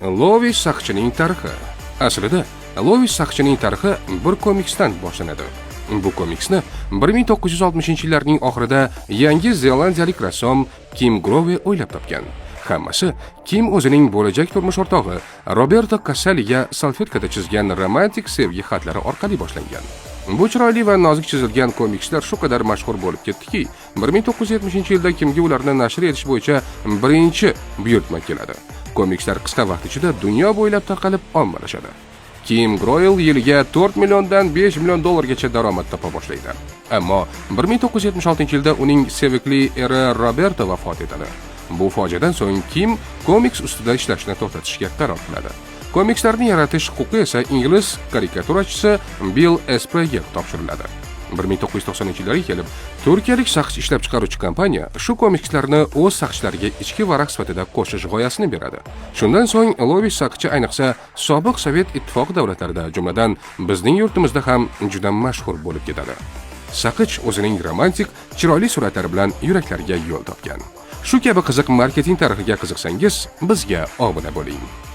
Lovis Saqchining tarixi. Aslida Lovis Saqchining tarixi bir komiksdan boshlanadi. Bu komiksni 1960-yillarning oxirida Yangi Zelandiyalik rassom Kim Grove o'ylab topgan. Hammasi Kim o'zining bo'lajak turmush o'rtog'i Roberto Casaliga salfetkada chizgan romantik sevgi xatlari orqali boshlangan. Bu chiroyli va nozik chizilgan komikslar shu qadar mashhur bo'lib ketdiki, 1970-yilda Kimga ularni nashr etish bo'yicha birinchi buyurtma keladi. Komikslar qisqa vaqt ichida dunyo bo'ylab tarqalib ommalashadi. Kim Groyle yiliga 4 milliondan 5 million dollargacha daromad topa boshlaydi. Ammo 1976-yilda uning sevikli eri Roberto vafot etadi. Bu fojiadan so'ng Kim komiks ustida ishlashni to'xtatishga qaror qiladi. Komikslarni yaratish huquqi esa ingliz karikaturachisi Bill Espreyga topshiriladi. 1990-yillarga kelib, turkiyalik saqch ishlab chiqaruvchi kompaniya shu komikslarni o'z saqchlariga ichki varaq sifatida qo'shish g'oyasini beradi. Shundan so'ng Lovis Saqchi ayniqsa sobiq Sovet ittifoqi davlatlarida, jumladan bizning yurtimizda ham juda mashhur bo'lib ketadi. Saqich o'zining romantik, chiroyli suratlari bilan yuraklarga yo'l topgan. Shu kabi qiziq marketing tarixiga qiziqsangiz, bizga obuna bo'ling.